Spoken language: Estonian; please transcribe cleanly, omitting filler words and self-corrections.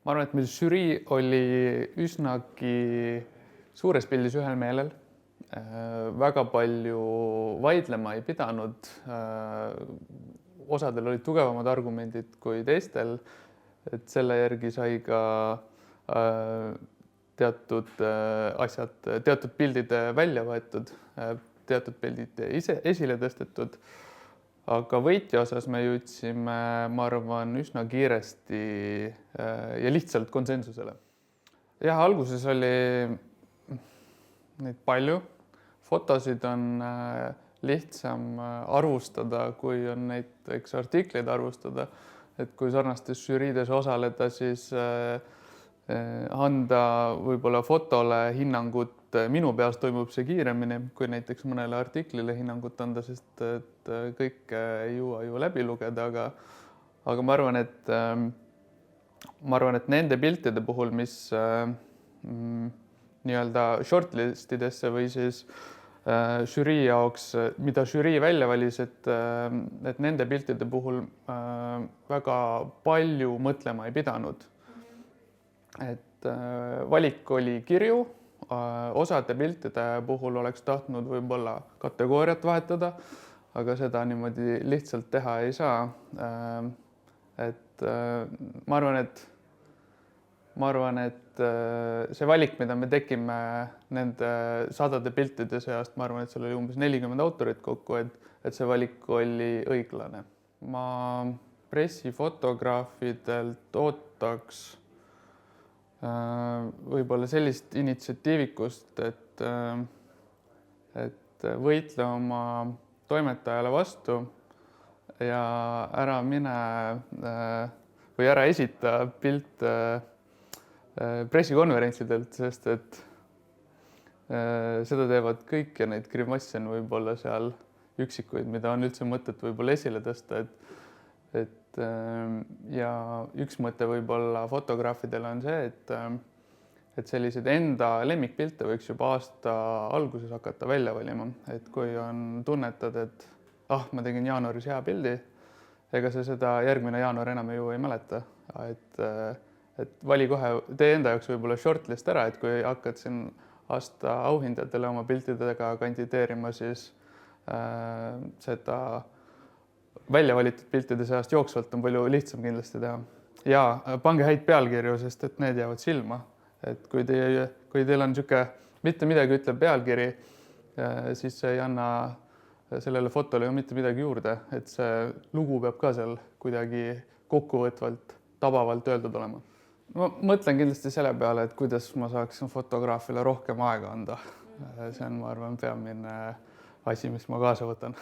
Ma arvan, et meil žürii oli üsnagi suures pildis ühel meelel. Väga palju vaidlema ei pidanud. Osadel olid tugevamad argumendid kui teistel, et selle järgi sai ka teatud asjad, teatud pildid välja võetud, teatud pildid esile tõstetud. Aga võitja osas me jõudsime, ma arvan, üsna kiiresti ja lihtsalt konsensusele. Jah, alguses oli neid palju. Fotosid on lihtsam arvustada, kui on näiteks artikleid arvustada. Et kui sarnastes žüriides osaleda, siis anda võib-olla fotole hinnangut. Minu peas toimub see kiiremini, kui näiteks mõnele artiklile hinnangut anda, sest et kõike ei jõua ju läbi lugeda, aga ma arvan, et nende piltide puhul, mis nii-öelda shortlistidesse või siis žürii jaoks, mida žürii välja valis, et nende piltide puhul väga palju mõtlema ei pidanud. Et valik oli kirju. Osade piltide puhul oleks tahtnud võib-olla kategooriat vahetada, aga seda niimoodi lihtsalt teha ei saa. Et ma arvan, et see valik, mida me tegime nende sadade piltide seast, ma arvan, et seal oli umbes 40 autorit kokku, et see valik oli õiglane. Ma pressifotograafidelt ootaks võib-olla sellist initsiatiivikust, et võitle oma toimetajale vastu ja ära mine või ära esita pilt pressikonverentsidelt, sest et seda teevad kõik ja neid grimasse on võib-olla seal üksikuid, mida on üldse mõtet võib-olla esile tõsta, ja üks mõte võib-olla fotograafidele on see, et sellised enda lemmikpilte võiks juba aasta alguses hakata välja valima. Et kui on tunnetad, et ma tegin jaanuaris hea pildi, ega sa seda järgmine jaanuar enam ju ei mäleta. Et vali kohe, tee enda jaoks võib-olla shortlist ära, et kui hakkad siin aasta auhindadele oma piltidega kandideerima, siis seda välja valitud piltide seast jooksvalt on palju lihtsam kindlasti teha. Ja pange häid pealkirju, sest et need jäävad silma. Et kui teil on niisugune mitte midagi ütleb pealkiri, siis see ei anna sellele fotole ju mitte midagi juurde. Et see lugu peab ka seal kuidagi kokkuvõtvalt, tabavalt öeldud olema. Ma mõtlen kindlasti selle peale, et kuidas ma saaksin fotograafile rohkem aega anda. See on, ma arvan, peamine asi, mis ma kaasa võtan.